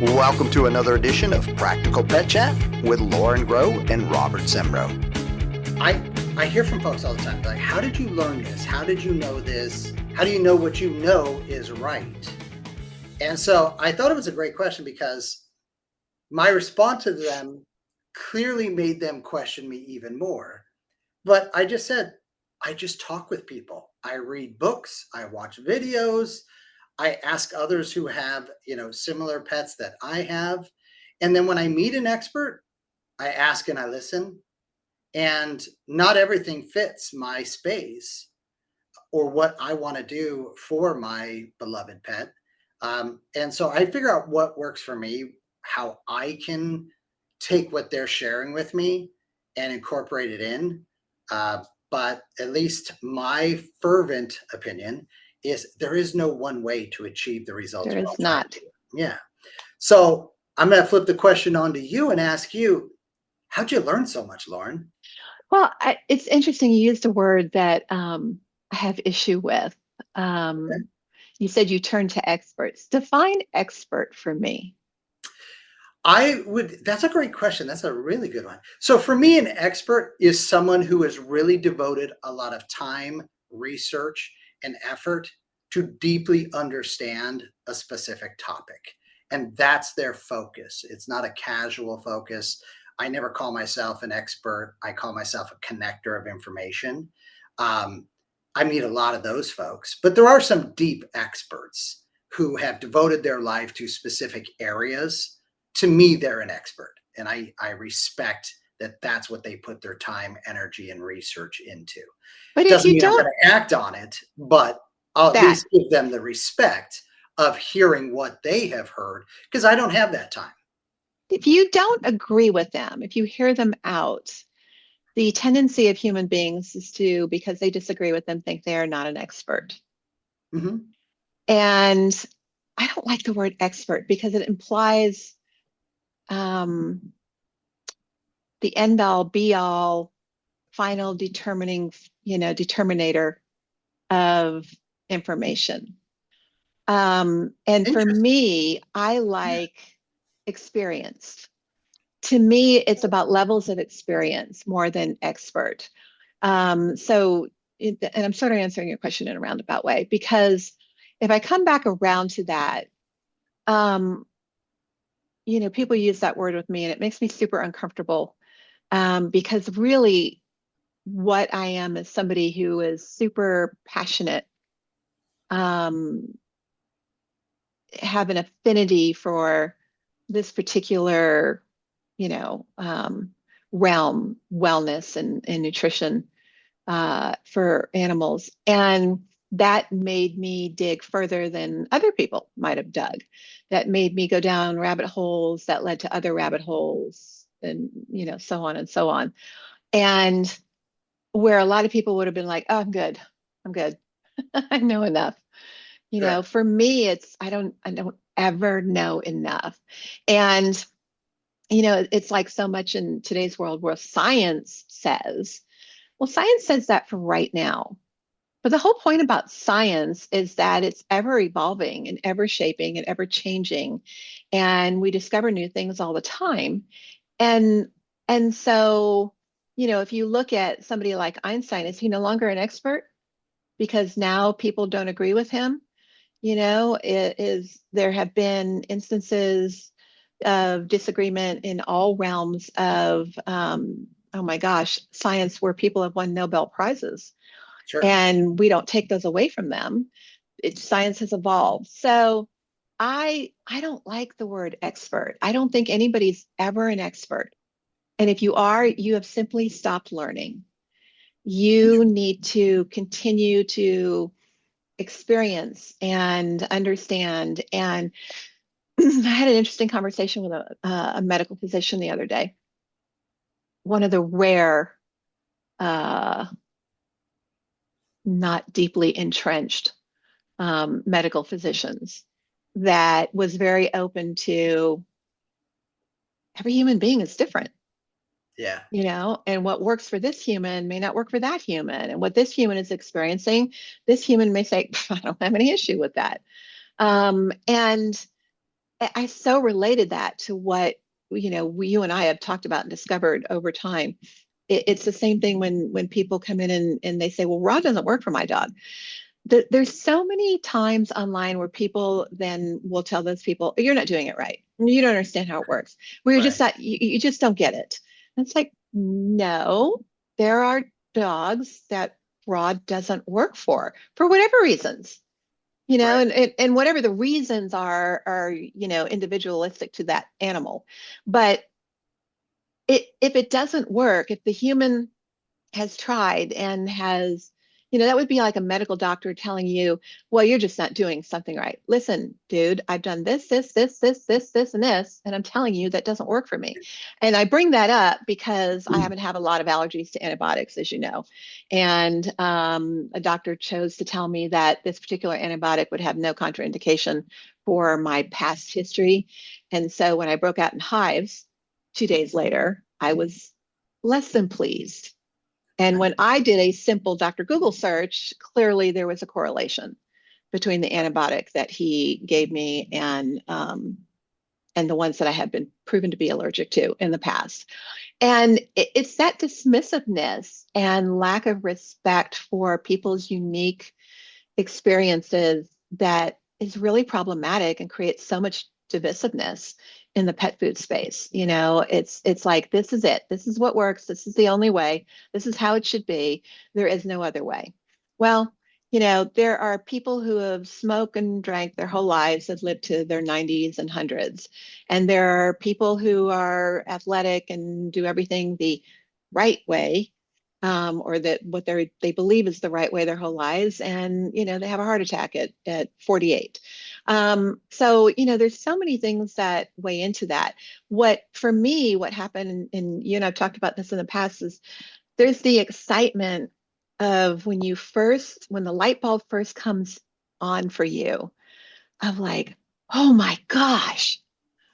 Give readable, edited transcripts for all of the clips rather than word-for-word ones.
Welcome to another edition of Practical Pet Chat with Lorin and Robert Semro. I hear from folks all the time, like, how did you learn this? How did you know this? How do you know what you know is right? And so I thought it was a great question because my response to them clearly made them question me even more. But I just said, I just talk with people. I read books, I watch videos, I ask others who have, similar pets that I have. And then when I meet an expert, I ask and I listen. And not everything fits my space or what I want to do for my beloved pet. And so I figure out what works for me, how I can take what they're sharing with me and incorporate it in. But at least my fervent opinion is there is no one way to achieve the results. There we're is all trying not. to do. Yeah. So I'm going to flip the question on to you and ask you, how'd you learn so much, Lorin? Well, it's interesting. You used a word that I have issue with. You said you turn to experts. Define expert for me. That's a great question. That's a really good one. So for me, an expert is someone who has really devoted a lot of time, research, and effort to deeply understand a specific topic. And that's their focus. It's not a casual focus. I never call myself an expert. I call myself a connector of information. I meet a lot of those folks, but there are some deep experts who have devoted their life to specific areas. To me, they're an expert. And I respect that that's what they put their time, energy, and research into. But if Doesn't you mean I'm don't, going to act on it, but I'll at that least give them the respect of hearing what they have heard, because I don't have that time. if you don't agree with them, if you hear them out, the tendency of human beings is to, because they disagree with them, think they are not an expert. Mm-hmm. And I don't like the word expert because it implies the end all be all final determinator of information. And for me, I like experienced. To me, it's about levels of experience more than expert. And I'm sort of answering your question in a roundabout way, because if I come back around to that, people use that word with me and it makes me super uncomfortable, because really what I am is somebody who is super passionate, have an affinity for this particular, realm, wellness and nutrition for animals. And that made me dig further than other people might have dug. That made me go down rabbit holes that led to other rabbit holes, and so on and so on. And where a lot of people would have been like, oh, I'm good. I know enough. Sure. For me, it's I don't ever know enough. And it's like so much in today's world where science says that for right now. But the whole point about science is that it's ever evolving and ever shaping and ever changing. And we discover new things all the time. And so, if you look at somebody like Einstein, is he no longer an expert because now people don't agree with him? There have been instances of disagreement in all realms of, oh my gosh, science where people have won Nobel Prizes. Sure. And we don't take those away from them. Science has evolved. So I don't like the word expert. I don't think anybody's ever an expert. And if you are, you have simply stopped learning. You need to continue to experience and understand. And I had an interesting conversation with a medical physician the other day. One of the rare, not deeply entrenched medical physicians that was very open to every human being is different. Yeah. And what works for this human may not work for that human. And what this human is experiencing, this human may say, I don't have any issue with that. And I so related that to what, you and I have talked about and discovered over time. It's the same thing when people come in and they say, well, raw doesn't work for my dog. There's so many times online where people then will tell those people, you're not doing it right. You don't understand how it works. Where you're just Right. not, you just don't get it. And it's like, no, there are dogs that raw doesn't work for whatever reasons, Right. and whatever the reasons are, individualistic to that animal. But if it doesn't work, if the human has tried and has, that would be like a medical doctor telling you, well, you're just not doing something right. Listen, dude, I've done this, and this, and I'm telling you that doesn't work for me. And I bring that up because I haven't had a lot of allergies to antibiotics, as you know. And a doctor chose to tell me that this particular antibiotic would have no contraindication for my past history. And so when I broke out in hives 2 days later, I was less than pleased. And when I did a simple Dr. Google search, clearly there was a correlation between the antibiotic that he gave me and the ones that I had been proven to be allergic to in the past. And it's that dismissiveness and lack of respect for people's unique experiences that is really problematic and creates so much divisiveness in the pet food space. It's like, this is it. This is what works. This is the only way. This is how it should be. There is no other way. Well, there are people who have smoked and drank their whole lives, have lived to their 90s and hundreds. And there are people who are athletic and do everything the right way, or that what they believe is the right way their whole lives, and they have a heart attack at 48. So there's so many things that weigh into that. For me, what happened, and you and I've talked about this in the past, is there's the excitement of when the light bulb first comes on for you, of like, oh my gosh,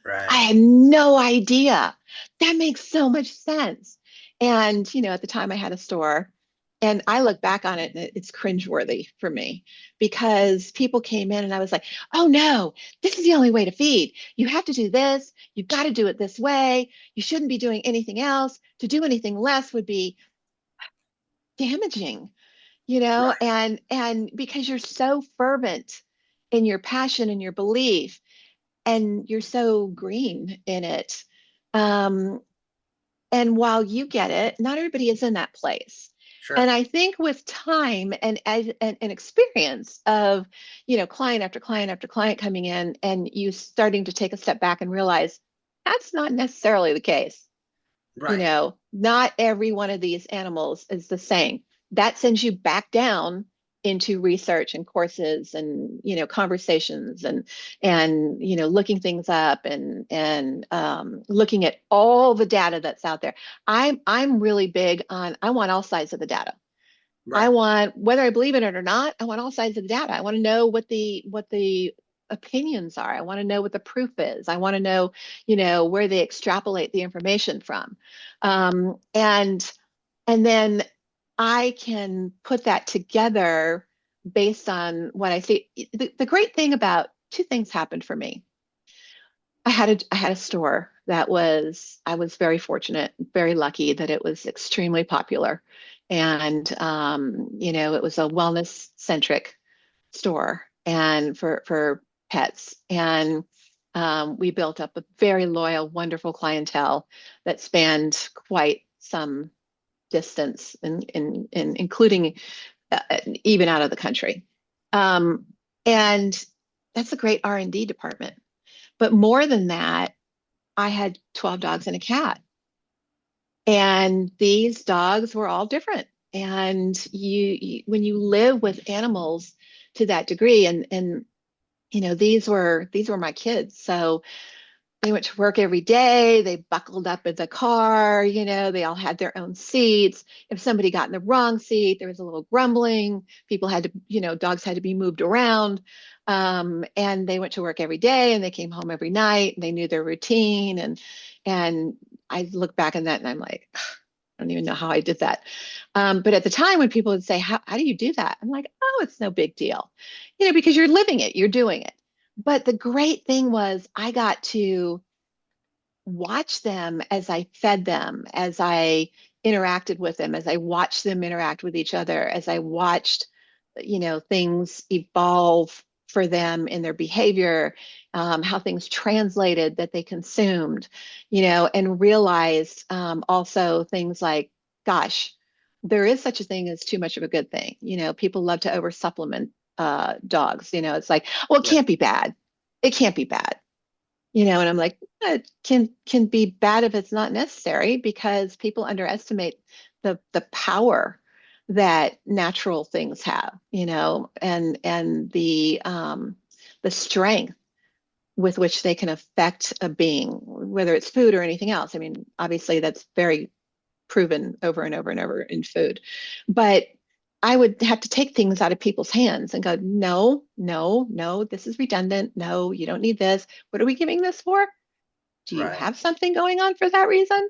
I Right. had no idea. That makes so much sense. And, at the time I had a store, and I look back on it and it's cringeworthy for me, because people came in and I was like, oh no, this is the only way to feed. You have to do this. You've got to do it this way. You shouldn't be doing anything else. To do anything less would be damaging, Right. and because you're so fervent in your passion and your belief, and you're so green in it. Um, and while you get it, not everybody is in that place. And Sure. I think with time and experience of, client after client after client coming in, and you starting to take a step back and realize that's not necessarily the case. Right. Not every one of these animals is the same. That sends you back down into research and courses and conversations and looking things up and looking at all the data that's out there. I'm really big on, I want all sides of the data. I Right. want, whether I believe in it or not, I want all sides of the data. I want to know what the opinions are. I want to know what the proof is. I want to know, where they extrapolate the information from. And then I can put that together based on what I see. The great thing about, two things happened for me. I had a store that I was very fortunate, very lucky that it was extremely popular. And it was a wellness centric store and for pets. And we built up a very loyal, wonderful clientele that spanned quite some distance, and including even out of the country. Um, and that's a great R&D department. But more than that, I had 12 dogs and a cat. And these dogs were all different. And when you live with animals to that degree, and these were my kids. So they went to work every day. They buckled up in the car. They all had their own seats. If somebody got in the wrong seat, there was a little grumbling. People had to, dogs had to be moved around. And they went to work every day and they came home every night and they knew their routine. And I look back on that and I'm like, I don't even know how I did that. But at the time when people would say, how do you do that? I'm like, oh, it's no big deal, because you're living it, you're doing it. but the great thing was I got to watch them as I fed them, as I interacted with them, as I watched them interact with each other, as I watched, things evolve for them in their behavior, how things translated that they consumed, and realized also things like, gosh, there is such a thing as too much of a good thing. People love to over supplement dogs. It's like, well, it Yeah. can't be bad. It can't be bad. And I'm like, it can be bad if it's not necessary because people underestimate the power that natural things have, and the strength with which they can affect a being, whether it's food or anything else. I mean, obviously that's very proven over and over and over in food. But I would have to take things out of people's hands and go, no, no, no, this is redundant. No, you don't need this. What are we giving this for? Do you Right. have something going on for that reason?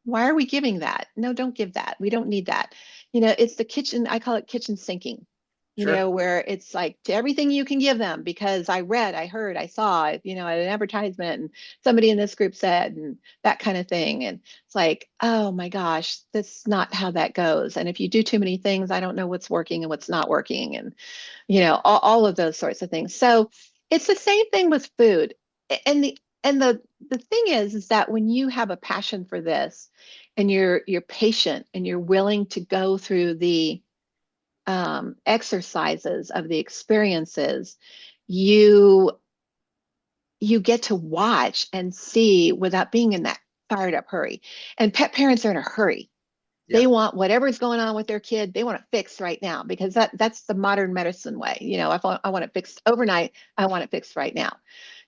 Why are we giving that? No, don't give that. We don't need that. It's the kitchen. I call it kitchen sinking, Sure. where it's like to everything you can give them because I read, I heard, I saw, at an advertisement and somebody in this group said, and that kind of thing. And it's like, oh my gosh, that's not how that goes. And if you do too many things, I don't know what's working and what's not working. And, all of those sorts of things. So it's the same thing with food. And the thing is that when you have a passion for this and you're patient and you're willing to go through the exercises of the experiences, you you get to watch and see without being in that fired up hurry. And pet parents are in a hurry. They Yeah. want whatever's going on with their kid, they want it fixed right now because that's the modern medicine way. If I want it fixed overnight, I want it fixed right now.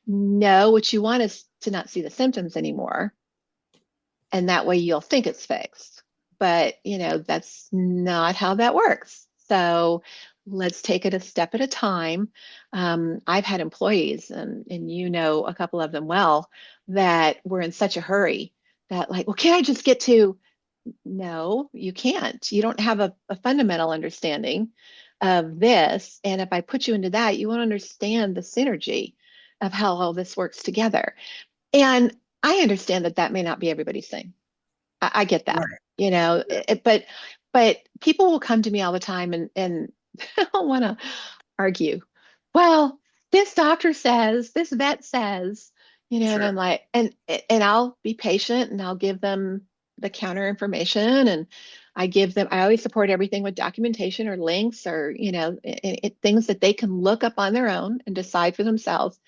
No, what you want is to not see the symptoms anymore. And that way you'll think it's fixed. But, that's not how that works. So let's take it a step at a time. I've had employees, and a couple of them well, that were in such a hurry that, like, well, can't I just get to? No, you can't. You don't have a fundamental understanding of this. And if I put you into that, you won't understand the synergy of how all this works together. And I understand that that may not be everybody's thing. I get that, Right. but people will come to me all the time and I don't want to argue. Well, this doctor says, this vet says, and Sure. I'm like, and I'll be patient and I'll give them the counter information and I always support everything with documentation or links or, things that they can look up on their own and decide for themselves.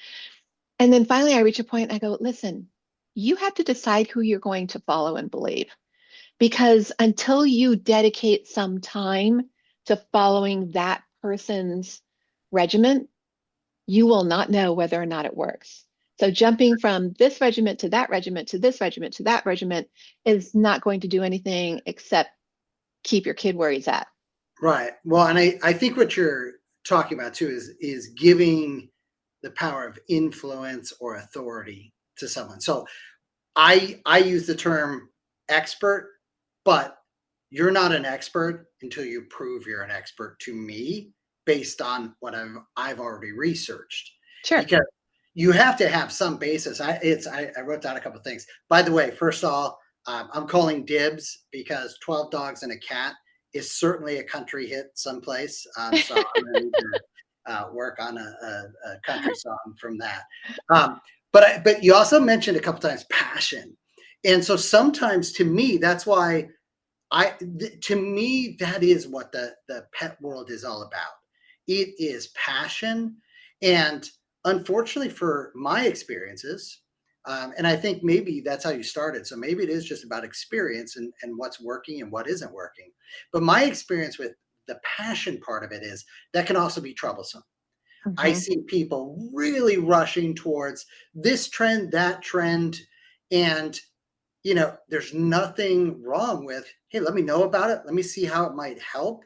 And then finally I reach a point and I go, listen, you have to decide who you're going to follow and believe. Because until you dedicate some time to following that person's regimen, you will not know whether or not it works. So jumping from this regiment to that regiment to this regiment to that regiment is not going to do anything except keep your kid where he's at. Right. Well, and I think what you're talking about too is giving the power of influence or authority to someone. So I use the term expert, but you're not an expert until you prove you're an expert to me based on what I've already researched. Sure. Because you have to have some basis. I wrote down a couple of things. By the way, first of all, I'm calling dibs because 12 dogs and a cat is certainly a country hit someplace. So I'm going to need to work on a country song from that. But you also mentioned a couple times passion, and so sometimes to me that's why to me that is what the pet world is all about. It is passion, and unfortunately for my experiences, and I think maybe that's how you started. So maybe it is just about experience and what's working and what isn't working. But my experience with the passion part of it is that can also be troublesome. I Mm-hmm. see people really rushing towards this trend, that trend, and there's nothing wrong with, hey, let me know about it. Let me see how it might help.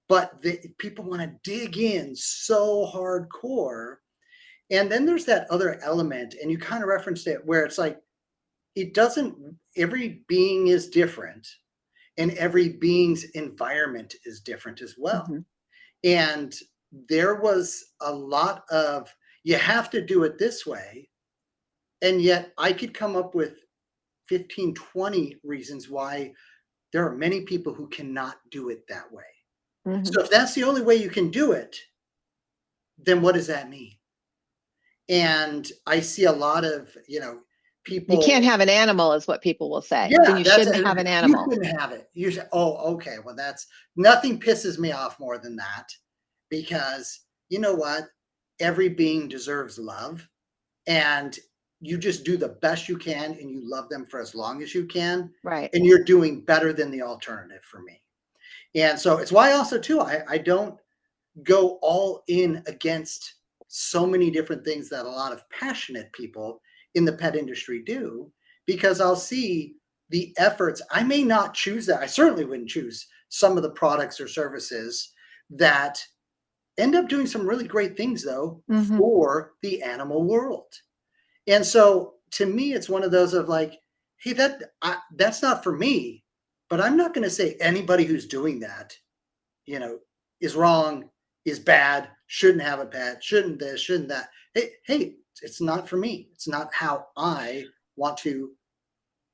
But people want to dig in so hardcore. And then there's that other element, and you kind of referenced it, where it's like, it doesn't, every being is different, and every being's environment is different as well. Mm-hmm. And there was a lot of, you have to do it this way. And yet I could come up with 15, 20 reasons why there are many people who cannot do it that way. Mhm. So if that's the only way you can do it, then what does that mean? And I see a lot of, You can't people. have an animal, is what people will say. Then Yeah, you that's shouldn't it. have an You animal. shouldn't have it. You should. Oh, okay. Well, that's nothing pisses me off more than that, because you know what? Every being deserves love, and you just do the best you can, and you love them for as long as you can, Right. and you're doing better than the alternative for me. And so it's why also too I don't go all in against so many different things that a lot of passionate people in the pet industry do, because I'll see the efforts. I may not choose that. I certainly wouldn't choose some of the products or services that end up doing some really great things, though, Mhm. for the animal world. And so to me, it's one of those of like, hey, that's not for me, but I'm not going to say anybody who's doing that, you know, is wrong, is bad, shouldn't have a pet, shouldn't this, shouldn't that. Hey, it's not for me. It's not how I want to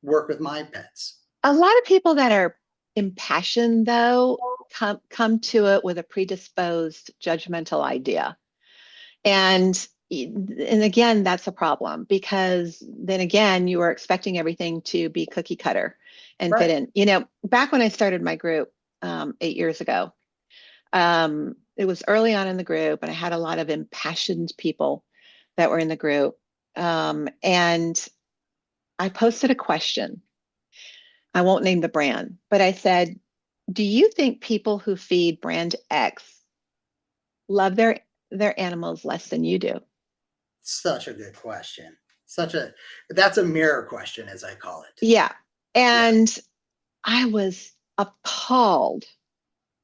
work with my pets. A lot of people that are impassioned, though, come to it with a predisposed judgmental idea. And and again, that's a problem, because then again, you are expecting everything to be cookie cutter and fit Right. in. Back when I started my group 8 years ago, it was early on in the group, and I had a lot of impassioned people that were in the group. And I posted a question. I won't name the brand, but I said, do you think people who feed brand X love their animals less than you do? Such a good question. That's a mirror question, as I call it. Yeah. Yeah. And I was appalled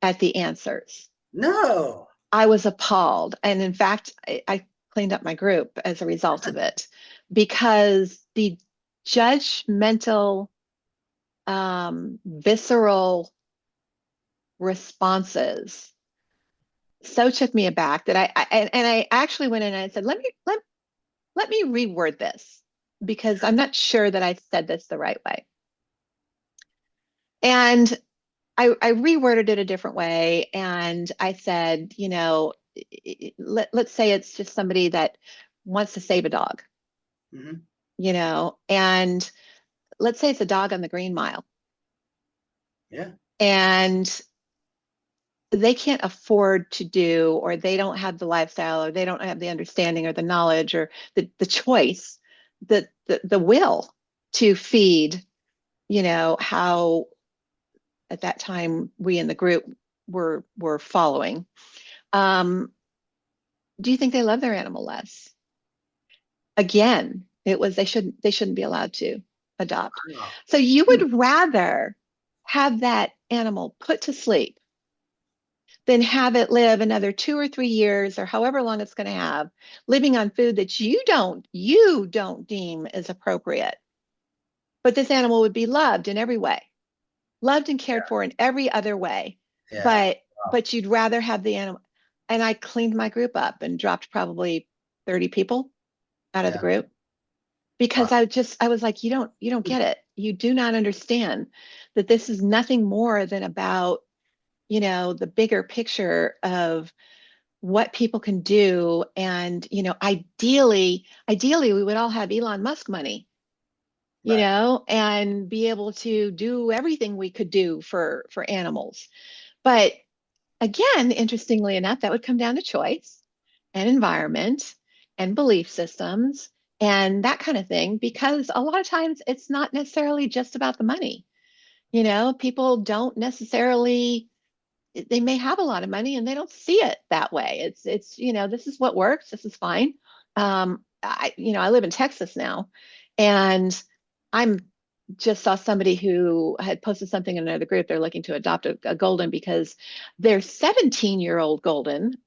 at the answers. No. I was appalled. And in fact, I cleaned up my group as a result of it, because the judgmental, visceral responses so took me aback that I actually went in and I said, let me reword this, because I'm not sure that I said this the right way. And I reworded it a different way. And I said, let's say it's just somebody that wants to save a dog, Hmm. and let's say it's a dog on the Green Mile, Yeah. and they can't afford to do, or they don't have the lifestyle, or they don't have the understanding or the knowledge or the choice, the will to feed, how at that time we in the group were following. Um, do you think they love their animal less? Again, it was they shouldn't be allowed to adopt. Wow. So you would rather have that animal put to sleep than have it live another 2 or 3 years, or however long it's going to have, living on food that you don't deem as appropriate. But this animal would be loved in every way, loved and cared for in every other way. Yeah. But you'd rather have the animal. And I cleaned my group up and dropped probably 30 people out of the Yeah. group, Wow. because I was like, you don't get it. You do not understand that this is nothing more than about, the bigger picture of what people can do. And, ideally we would all have Elon Musk money, Right. and be able to do everything we could do for animals. But again, interestingly enough, that would come down to choice and environment and belief systems and that kind of thing, because a lot of times it's not necessarily just about the money. People don't necessarily, they may have a lot of money and they don't see it that way. It's this is what works, this is fine. I live in Texas now, and I'm just saw somebody who had posted something in another group. They're looking to adopt a golden, because their 17-year-old golden,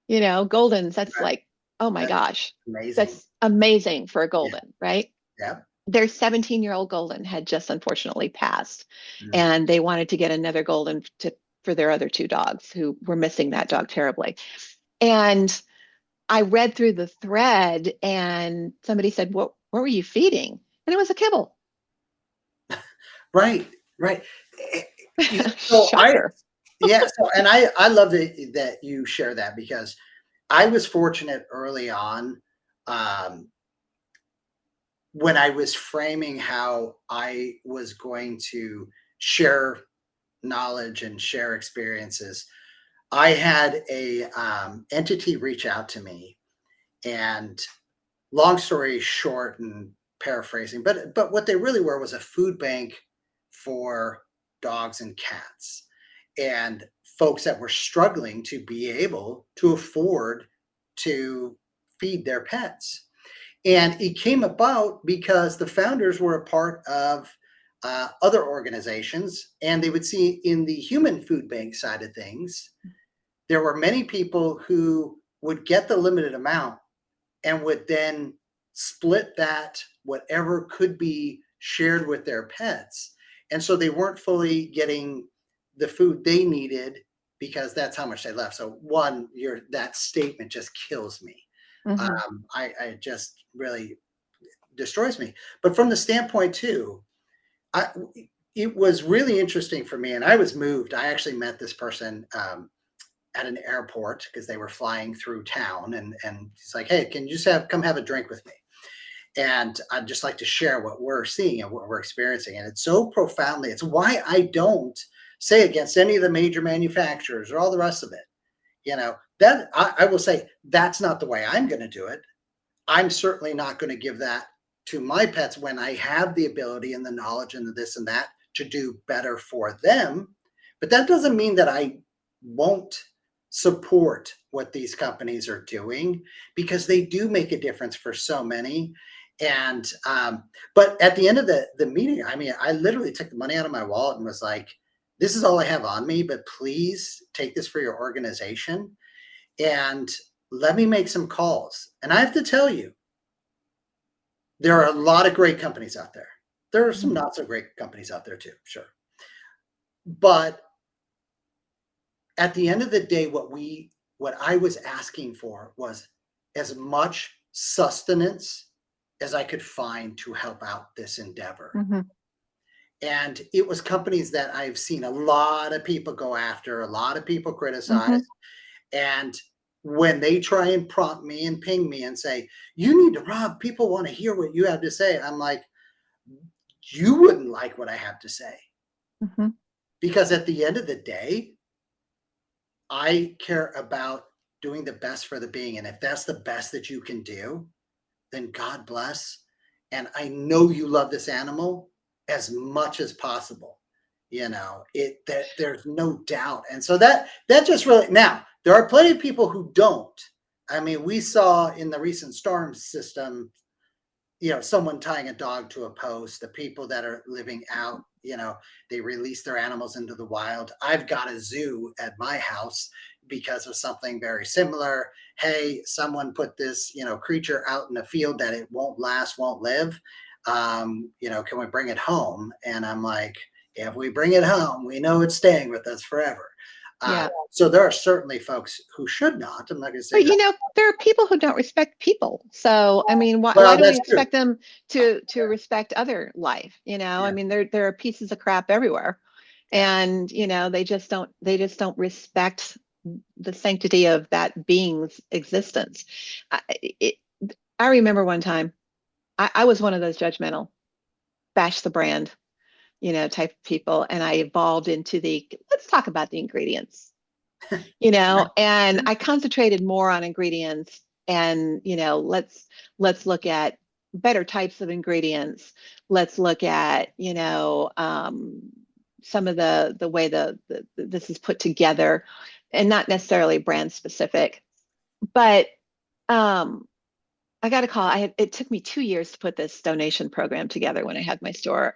goldens, that's Right. like, oh my That's gosh, amazing. that's amazing for a Yeah. golden, right? Yeah. Their 17-year-old golden had just unfortunately passed, Mm. and they wanted to get another golden for their other two dogs who were missing that dog terribly. And I read through the thread and somebody said, what were you feeding? And it was a kibble. Right, right. Eh, So Shocker. yeah, so, and I love that you share that because I was fortunate early on, um, when I was framing how I was going to share knowledge and share experiences. I had a entity reach out to me, and long story short, and paraphrasing, but what they really were was a food bank for dogs and cats, and folks that were struggling to be able to afford to feed their pets. And it came about because the founders were a part of other organizations, and they would see in the human food bank side of things, there were many people who would get the limited amount and would then split that, whatever could be shared with their pets. And so they weren't fully getting the food they needed because that's how much they left. So one, that statement just kills me. Mhm. I just really destroys me. But from the standpoint too, I, it was really interesting for me, and I was moved. I actually met this person at an airport because they were flying through town, and he's like, "Hey, can you just come have a drink with me?" And I'd just like to share what we're seeing and what we're experiencing, and it's so profoundly. It's why I don't say against any of the major manufacturers or all the rest of it. That I will say that's not the way I'm going to do it. I'm certainly not going to give that to my pets when I have the ability and the knowledge and the this and that to do better for them. But that doesn't mean that I won't support what these companies are doing because they do make a difference for so many. And but at the end of the meeting, I mean, I literally took the money out of my wallet and was like, "This is all I have on me, but please take this for your organization." And let me make some calls. And I have to tell you, there are a lot of great companies out there. There are some not so great companies out there too, sure. But at the end of the day, what I was asking for was as much sustenance as I could find to help out this endeavor. Mhm. And it was companies that I've seen a lot of people go after, a lot of people criticize. Mhm. And when they try and prompt me and ping me and say, "You need to, Rob, people want to hear what you have to say," I'm like, "You wouldn't like what I have to say." Mhm. Because at the end of the day, I care about doing the best for the being. And if that's the best that you can do, then God bless. And I know you love this animal as much as possible. There's no doubt. And so that just really, now there are plenty of people who don't. I mean, we saw in the recent storm system, someone tying a dog to a post, the people that are living out, they release their animals into the wild. I've got a zoo at my house because of something very similar. Hey, someone put this, creature out in the field that it won't last, won't live. Can we bring it home? And I'm like, if we bring it home, we know it's staying with us forever. Yeah. So there are certainly folks who should not. I'm not going to say But that. there are people who don't respect people. So I mean, why Well, do we that's true. expect them to respect other life? I Yeah. mean, there are pieces of crap everywhere, Yeah. and they just don't respect the sanctity of that being's existence. I, it, I remember one time I was one of those judgmental, bash the brand, type of people, and I evolved into the let's talk about the ingredients, and I concentrated more on ingredients and, let's look at better types of ingredients. Let's look at, some of the way this is put together and not necessarily brand specific. But um, I got a call. It took me 2 years to put this donation program together when I had my store,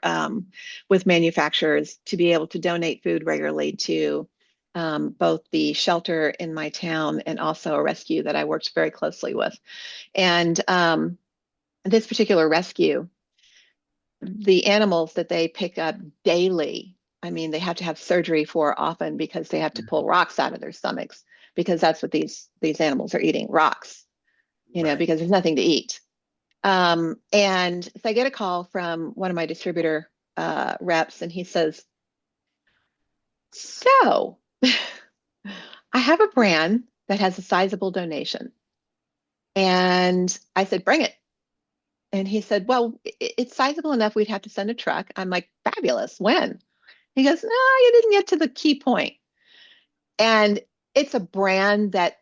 with manufacturers to be able to donate food regularly to both the shelter in my town and also a rescue that I worked very closely with. And this particular rescue, the animals that they pick up daily, I mean, they have to have surgery for often because they have to pull rocks out of their stomachs because that's what these animals are eating, rocks. Right. because there's nothing to eat. And so I get a call from one of my distributor reps, and he says, "So I have a brand that has a sizable donation." And I said, "Bring it." And he said, "Well, it's sizable enough we'd have to send a truck." I'm like, "Fabulous. When?" He goes, "No, you didn't get to the key point." And it's a brand that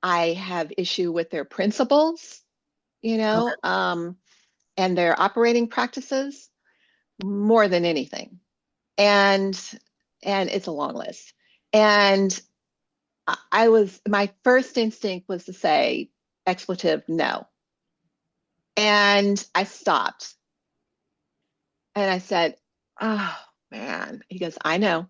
I have issue with their principles, Okay. and their operating practices more than anything. And it's a long list. And my first instinct was to say expletive no. And I stopped and I said, "Oh man." He goes, "I know."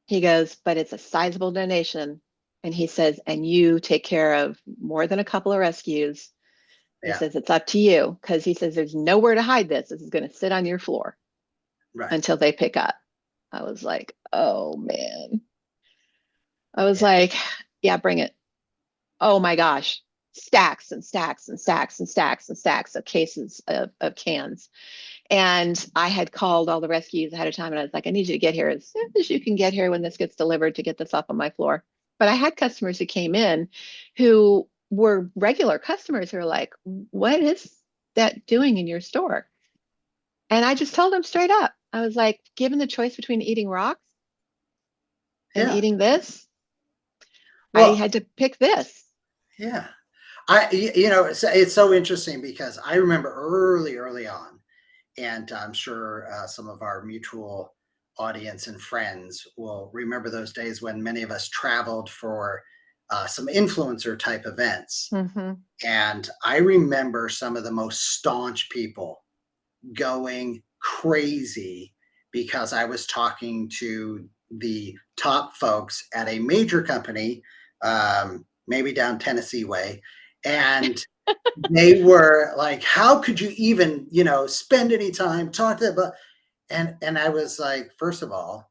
He goes, "But it's a sizable donation." And he says, "And you take care of more than a couple of rescues." He Yeah. says, "It's up to you." Because he says, "There's nowhere to hide this. This is going to sit on your floor Right. until they pick up." I was like, "Oh man." I was Yeah. like, "Yeah, bring it." Oh my gosh. Stacks and stacks and stacks and stacks and stacks of cases of cans. And I had called all the rescues ahead of time, and I was like, "I need you to get here as soon as you can get here when this gets delivered to get this off on my floor." But I had customers who came in who were regular customers who were like, "What is that doing in your store?" And I just told them straight up. I was like, "Given the choice between eating rocks and Yeah. eating this, I Well, had to pick this." yeah. It's so interesting because I remember early on, and I'm sure some of our mutual audience and friends will remember those days when many of us traveled for some influencer type events. Hmm. And I remember some of the most staunch people going crazy because I was talking to the top folks at a major company, maybe down Tennessee way. And they were like, "How could you even, spend any time talk to them?" And I was like, "First of all,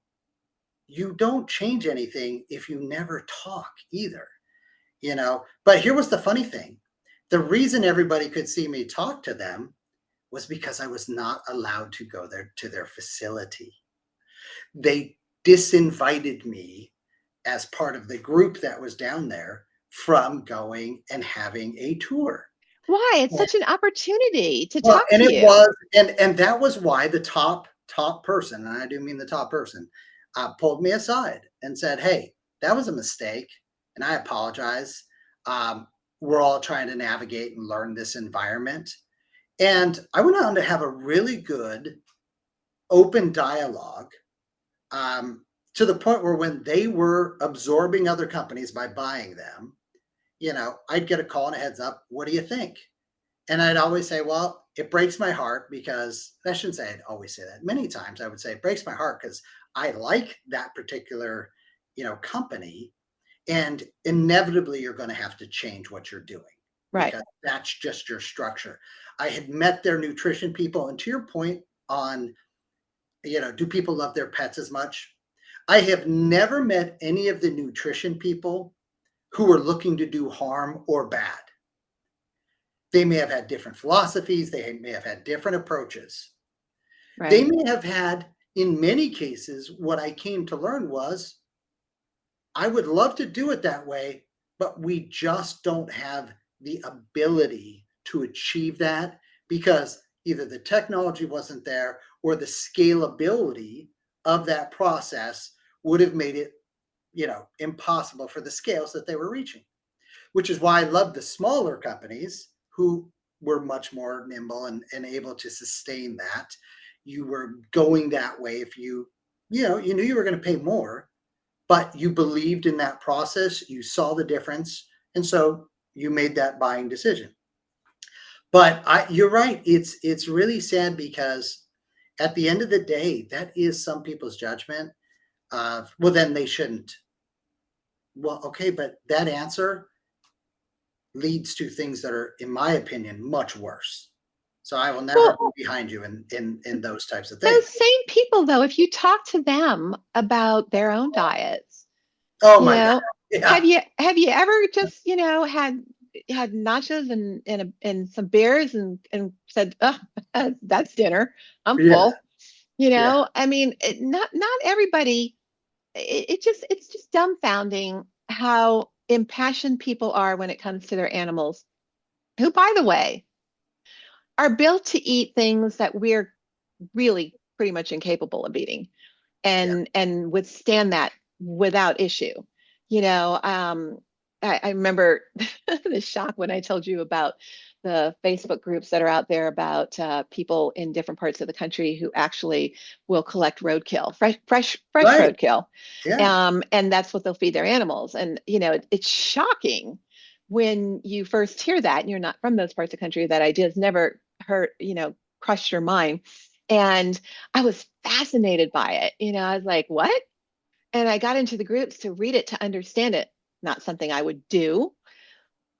you don't change anything if you never talk either, you know." But here was the funny thing: the reason everybody could see me talk to them was because I was not allowed to go there to their facility. They disinvited me as part of the group that was down there from going and having a tour. Why? It's such an opportunity to Well, talk and to it was, you. and that was why the top person, and I do mean the top person, pulled me aside and said, "Hey, that was a mistake, and I apologize. Um, we're all trying to navigate and learn this environment." And I went on to have a really good open dialogue, um, to the point where when they were absorbing other companies by buying them, I'd get a call and a heads up. What do you think? And I'd always say, "Well, it breaks my heart because," I shouldn't say I'd always say that. Many times I would say it breaks my heart because I like that particular, company. And inevitably you're going to have to change what you're doing Right. because that's just your structure. I had met their nutrition people. And to your point on, do people love their pets as much? I have never met any of the nutrition people who are looking to do harm or bad. They may have had different philosophies, they may have had different approaches. They Right. may have had, in many cases, what I came to learn was I would love to do it that way, but we just don't have the ability to achieve that because either the technology wasn't there or the scalability of that process would have made it, impossible for the scales that they were reaching. Which is why I love the smaller companies who were much more nimble and able to sustain that. You were going that way if you knew you were going to pay more, but you believed in that process, you saw the difference, and so you made that buying decision. But you're right, it's really sad because at the end of the day, that is some people's judgment of, well, then they shouldn't. Well, okay, but that answer leads to things that are, in my opinion, much worse. So I will never Well, be behind you in those types of things. those same people, though, if you talk to them about their own diets, Oh you my god. know, Yeah. have you ever just, had had nachos and some beers and said, oh, that's dinner. I'm Yeah. full. Yeah. I mean, not everybody. It's just dumbfounding how impassioned people are when it comes to their animals, who, by the way, are built to eat things that we're really pretty much incapable of eating Yeah. and withstand that without issue. You know, I remember the shock when I told you about the Facebook groups that are out there about people in different parts of the country who actually will collect roadkill, fresh Right. roadkill, Yeah. and that's what they'll feed their animals. And you know, it's shocking when you first hear that, and you're not from those parts of the country. That idea's never hurt, crushed your mind. And I was fascinated by it. I was like, what? And I got into the groups to read it to understand it. Not something I would do.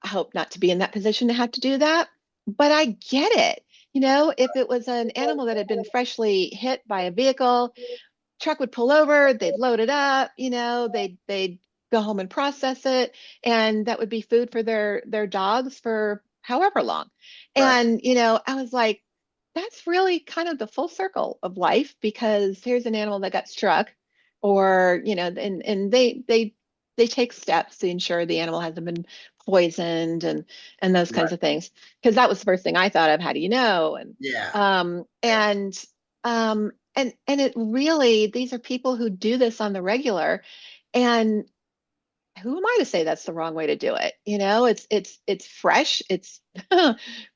I hope not to be in that position to have to do that. But I get it. If it was an animal that had been freshly hit by a vehicle, truck would pull over, they'd load it up, they'd go home and process it, and that would be food for their dogs for however long. Right. And I was like, that's really kind of the full circle of life, because here's an animal that got struck, or and they take steps to ensure the animal hasn't been poisoned and those Right. kinds of things, because that was the first thing I thought of. How do you know? And Yeah. um Yeah. and and it really, these are people who do this on the regular, and who am I to say that's the wrong way to do it? It's fresh, it's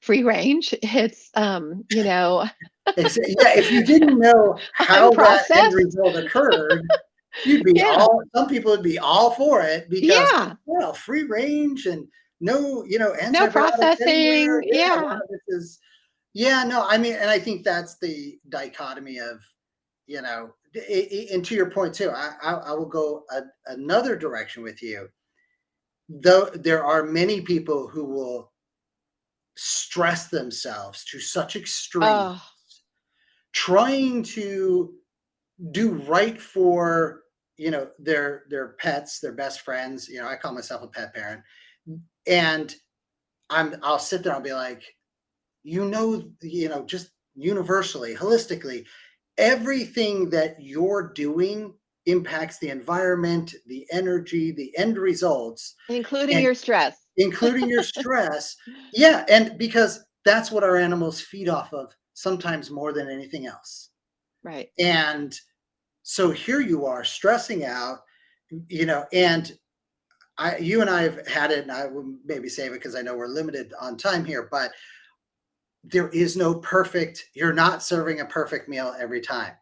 free range, it's Yeah, if you didn't know how that end unprocessed. result occurred, you'd be Yeah. some people would be all for it because, Yeah. free range and no, No antibiotics anywhere. processing. Yeah, a lot Yeah. of this is, yeah, no, I mean, and I think that's the dichotomy of, and to your point too, I will go another direction with you. Though there are many people who will stress themselves to such extreme, Oh, trying to do right for their pets, their best friends. I call myself a pet parent, and I'll sit there, I'll be like, just universally, holistically, everything that you're doing impacts the environment, the energy, the end results, including and your stress. including your stress. Yeah, and because that's what our animals feed off of, sometimes more than anything else. Right. And so here you are stressing out, and you and I have had it, and I will maybe save it because I know we're limited on time here, but there is no perfect, you're not serving a perfect meal every time.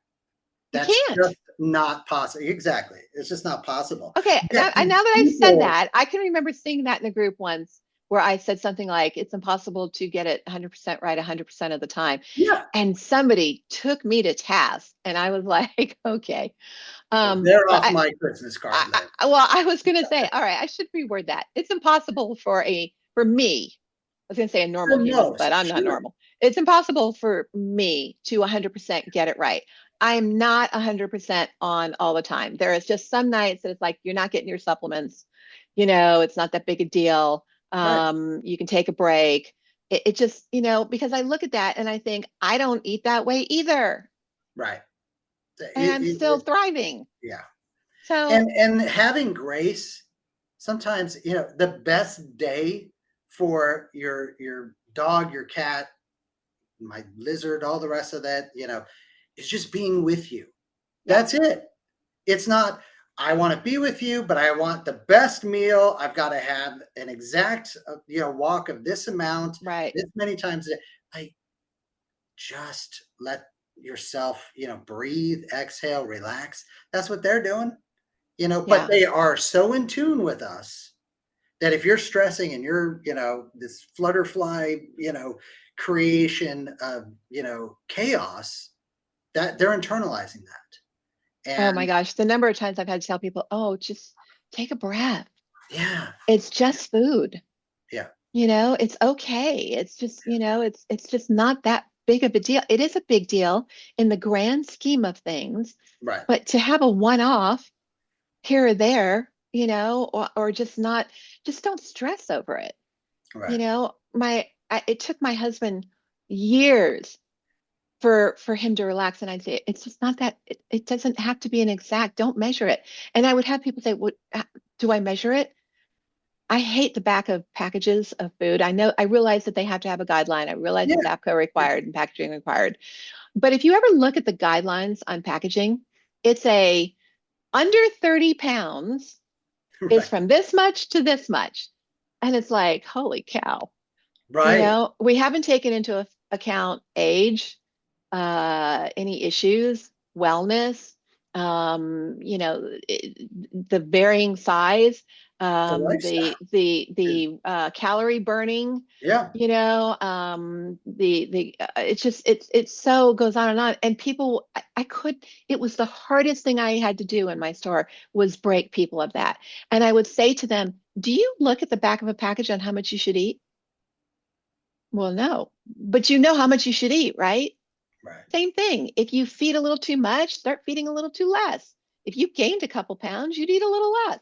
You That's can't. just not possible. Exactly. It's just not possible. Okay, now, Yet these now that I've said people, that, I can remember seeing that in the group once, where I said something like, it's impossible to get it 100% right 100% of the time. yeah, And somebody took me to task, and I was like, okay. well, they're off I, my Christmas card list. well, I was going to say, all right, I should reword that. It's impossible for me. I was going to say a For normal human, but most, I'm not sure. normal. It's impossible for me to 100% get it right. I'm not 100% on all the time. There is just some nights that it's like, you're not getting your supplements. It's not that big a deal. Right, You can take a break. It just, because I look at that and I think, I don't eat that way either. right. And I'm still thriving. Yeah. So, And having grace, sometimes, the best day for your dog, your cat, my lizard, all the rest of that, is just being with you. yeah, That's it. It's not, I want to be with you, but I want the best meal. I've got to have an exact, walk of this amount, right. this many times a day. Like, just let yourself, breathe, exhale, relax. That's what they're doing, but Yeah. they are so in tune with us that if you're stressing and you're, this flutterfly, creation of, chaos, that they're internalizing that. Oh my And gosh, the number of times I've had to tell people, oh, just take a breath. yeah, It's just food. yeah, It's okay. It's just, it's just not that big of a deal. It is a big deal in the grand scheme of things, right. but to have a one-off here or there, or just not, just don't stress over it. You Right. know, it took my husband years for him to relax, and I'd say it's just not that it doesn't have to be an exact, don't measure it. And I would have people say, what do I measure it? I hate the back of packages of food. I realize that they have to have a guideline. I realize Yeah. it's APCO required and packaging required. But if you ever look at the guidelines on packaging, it's a under 30 pounds is Right. from this much to this much. And it's like, holy cow. You Right. know, we haven't taken into account age, any issues, wellness, the varying size, The lifestyle. the calorie burning, Yeah. it's just it's so goes on and on. And people, I could, it was the hardest thing I had to do in my store was break people of that. And I would say to them, do you look at the back of a package on how much you should eat? Well, no, but you know how much you should eat, right? Right. Same thing. If you feed a little too much, start feeding a little too less. If you gained a couple pounds, you'd eat a little less,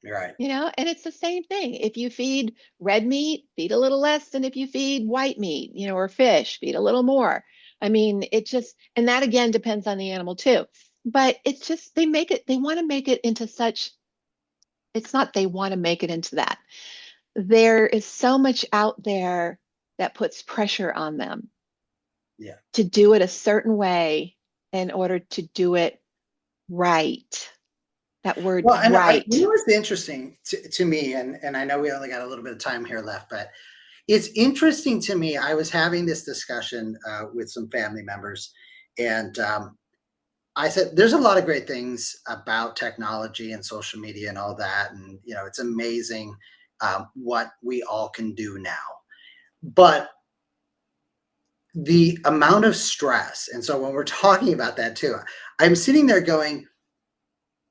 Right. and it's the same thing. If you feed red meat, feed a little less than if you feed white meat, or fish, feed a little more. I mean, it just, and that again depends on the animal too. But it's just, they want to make it into such, it's not they want to make it into that. There is so much out there that puts pressure on them Yeah. to do it a certain way in order to do it right. That word Well, and right. what's interesting to me, and I know we only got a little bit of time here left, but it's interesting to me. I was having this discussion with some family members, and I said, "There's a lot of great things about technology and social media and all that, and it's amazing what we all can do now." But the amount of stress, and so when we're talking about that too, I'm sitting there going,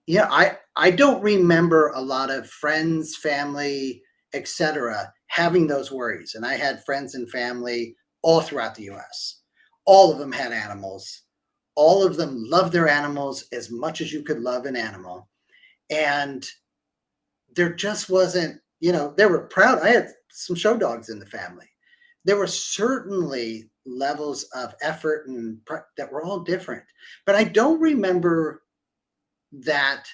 yeah, I don't remember a lot of friends, family, etc., having those worries. And I had friends and family all throughout the US. All of them had animals. All of them loved their animals as much as you could love an animal. And there just wasn't, they were proud. I had some show dogs in the family. There were certainly levels of effort that were all different. But I don't remember that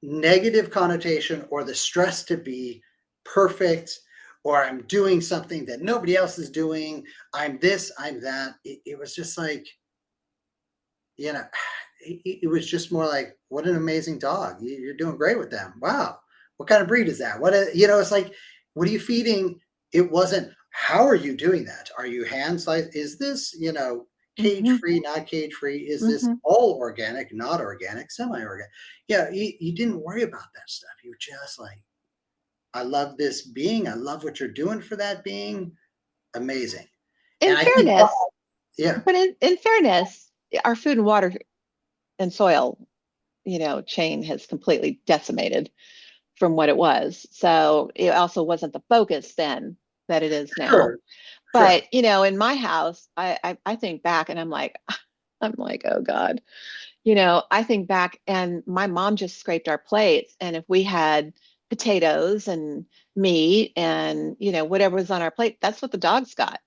negative connotation or the stress to be perfect, or I'm doing something that nobody else is doing. I'm this, I'm that. It was just like, you know, it was just more like, what an amazing dog. You're doing great with them. Wow. What kind of breed is that? It's like, what are you feeding? It wasn't, how are you doing that? Are you hand sliced? Is this, cage Hmm. free, not cage free? Is this Hmm. all organic, not organic, semi organic? Yeah, you didn't worry about that stuff. You were just like, I love this being. I love what you're doing for that being. Amazing. In And I think, fairness, yeah, but in fairness, our food and water and soil, chain has completely decimated from what it was. So it also wasn't the focus then that it is now. sure, But sure. in my house, I think back and I'm like, I'm like, oh God. I think back and my mom just scraped our plates. And if we had potatoes and meat and, whatever was on our plate, that's what the dogs got.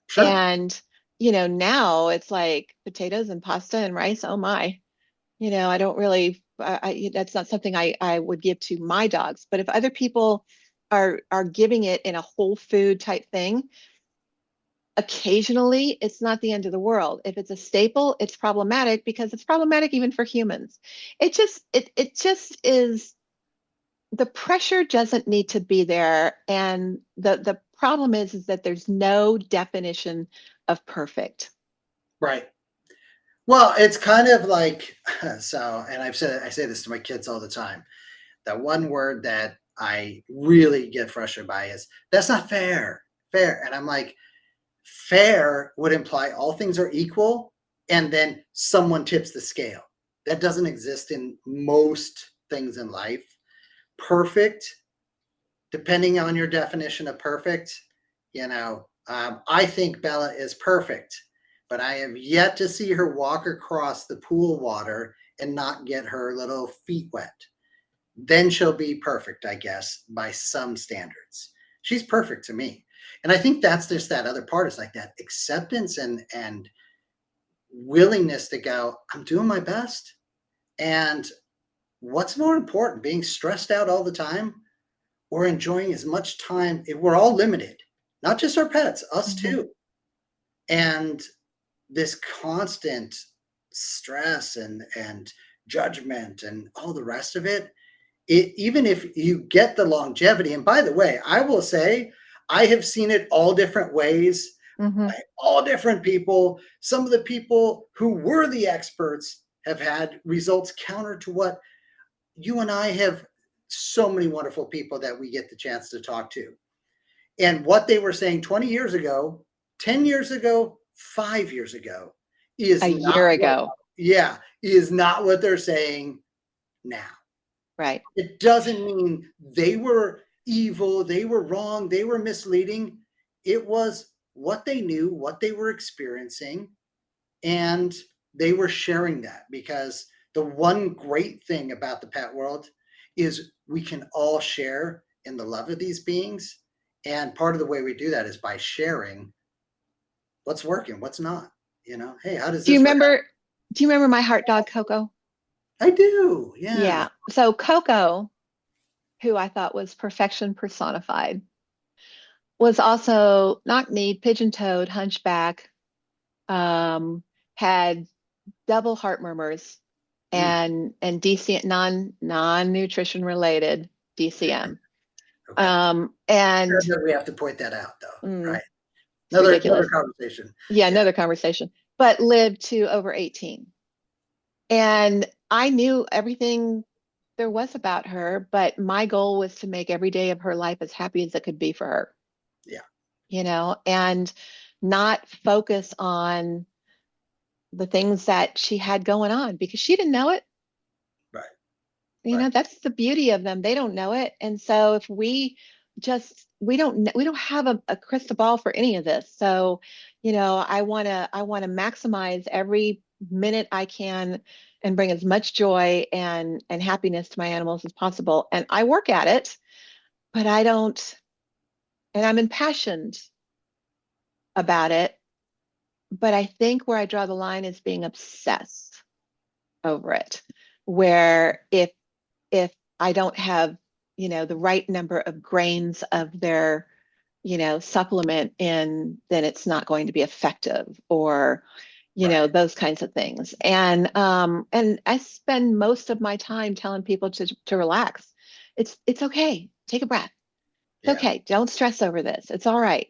Sure. And, now it's like potatoes and pasta and rice. Oh my, I don't really, that's not something I would give to my dogs. But if other people are giving it in a whole food type thing, occasionally it's not the end of the world. If it's a staple, it's problematic because it's problematic even for humans. It just is, the pressure doesn't need to be there, and the problem is that there's no definition of perfect. Right. Well, it's kind of like, so, and I say this to my kids all the time. That one word that I really get frustrated by is, that's not fair. Fair. And I'm like, fair would imply all things are equal and then someone tips the scale. That doesn't exist in most things in life. Perfect, depending on your definition of perfect, I think Bella is perfect, but I have yet to see her walk across the pool water and not get her little feet wet. Then she'll be perfect, I guess, by some standards. she's perfect to me. And I think that's just that other part, is like that acceptance and willingness to go, I'm doing my best. And what's more important, being stressed out all the time or enjoying as much time? We're all limited, not just our pets, us Mhm. too. And this constant stress and judgment and all the rest of it, even if you get the longevity, and by the way, I will say, I have seen it all different ways Mhm. by all different people. Some of the people who were the experts have had results counter to what you and I have. So many wonderful people that we get the chance to talk to. And what they were saying 20 years ago, 10 years ago, 5 years ago is A not year what, ago. yeah, is not what they're saying now. Right. It doesn't mean they were evil, they were wrong, they were misleading. It was what they knew, what they were experiencing, and they were sharing that, because the one great thing about the pet world is we can all share in the love of these beings. And part of the way we do that is by sharing what's working, what's not. Hey, how does Do you this work? remember do you remember my heart dog Coco? I do. Yeah. Yeah. So Coco, who I thought was perfection personified, was also knock-kneed, pigeon-toed, hunchback, had double heart murmurs Mm, and DC non-nutrition related DCM. okay. And We have to point that out, though, mm, right? it's Another ridiculous. conversation. Yeah, Yeah. another conversation. But lived to over 18. And I knew everything there was about her, but my goal was to make every day of her life as happy as it could be for her, Yeah. and not focus on the things that she had going on because she didn't know it. Right. Right. That's the beauty of them. They don't know it. And so if we don't have a crystal ball for any of this. So, I want to maximize every minute I can and bring as much joy and happiness to my animals as possible. And I work at it, but I don't, and I'm impassioned about it. But I think where I draw the line is being obsessed over it, where if I don't have, the right number of grains of their, supplement in, then it's not going to be effective, or, Right. those kinds of things. And I spend most of my time telling people to relax. It's okay. Take a breath. It's Yeah. okay. Don't stress over this. It's all right.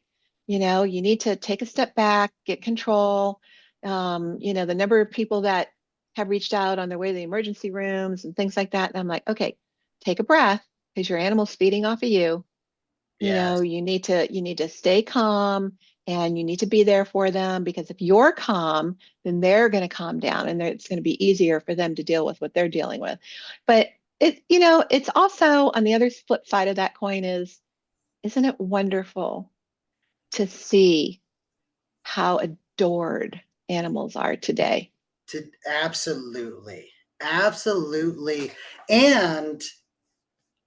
You need to take a step back, get control. The number of people that have reached out on their way to the emergency rooms and things like that. And I'm like, okay, take a breath because your animal's feeding off of you. Yes. You need to stay calm and you need to be there for them, because if you're calm, then they're going to calm down and it's going to be easier for them to deal with what they're dealing with. But it's also on the other flip side of that coin isn't it wonderful to see how adored animals are today? Absolutely. Absolutely. And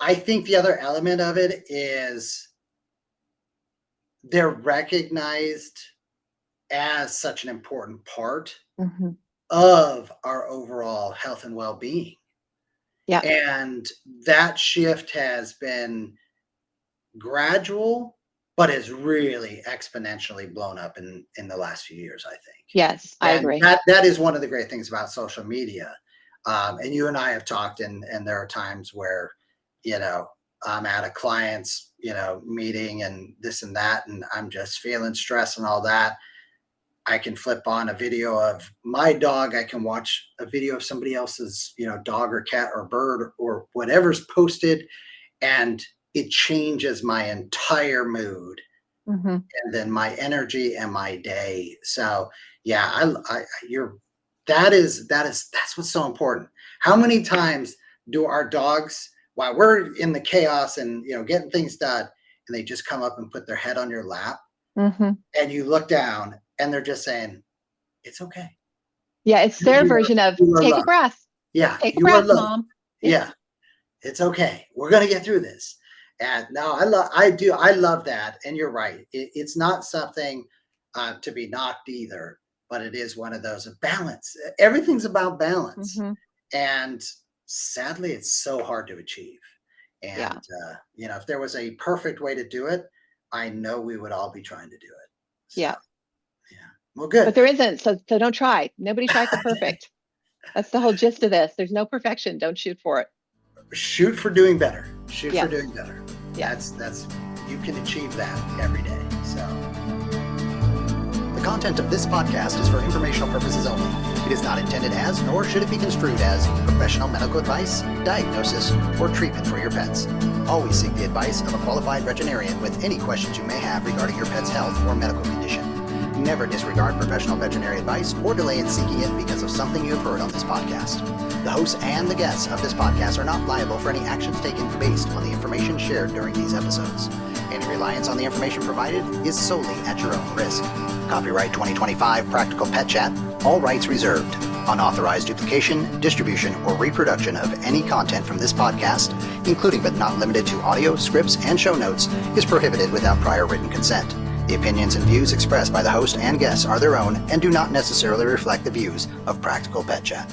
I think the other element of it is they're recognized as such an important part Hmm. of our overall health and well-being. Yeah. And that shift has been gradual, but has really exponentially blown up in the last few years, I think. Yes, I And agree. that is one of the great things about social media. And you and I have talked, and there are times where, you know, I'm at a client's, meeting and this and that, and I'm just feeling stress and all that. I can flip on a video of my dog. I can watch a video of somebody else's, dog or cat or bird or whatever's posted, and it changes my entire mood Hmm. and then my energy and my day. So yeah, you're that's what's so important. How many times do our dogs, while we're in the chaos and getting things done, and they just come up and put their head on your lap, Hmm. and you look down and they're just saying, "It's okay. Yeah, it's their version of You are take a loved. breath. Yeah, Take a you are breath, loved. mom. Yeah. Yeah, it's okay. We're gonna get through this." And no, I love that. And you're right. It's not something to be knocked either, but it is one of those of balance. Everything's about balance. Hmm. And sadly, it's so hard to achieve. Yeah. And, if there was a perfect way to do it, I know we would all be trying to do it. So, Yeah. yeah. Well, But good. there isn't. So don't try. Nobody try for perfect. That's the whole gist of this. There's no perfection. Don't shoot for it. Shoot for doing better. Shoot Yeah. for doing better. Yeah. That's you can achieve that every day. So The content of this podcast is for informational purposes only. It is not intended as, nor should it be construed as, professional medical advice, diagnosis, or treatment for your pets. Always seek the advice of a qualified veterinarian with any questions you may have regarding your pet's health or medical condition. Never disregard professional veterinary advice or delay in seeking it because of something you have heard on this podcast. The hosts and the guests of this podcast are not liable for any actions taken based on the information shared during these episodes. Any reliance on the information provided is solely at your own risk. Copyright 2025 Practical Pet Chat, all rights reserved. Unauthorized duplication, distribution, or reproduction of any content from this podcast, including but not limited to audio, scripts, and show notes, is prohibited without prior written consent. The opinions and views expressed by the host and guests are their own and do not necessarily reflect the views of Practical Pet Chat.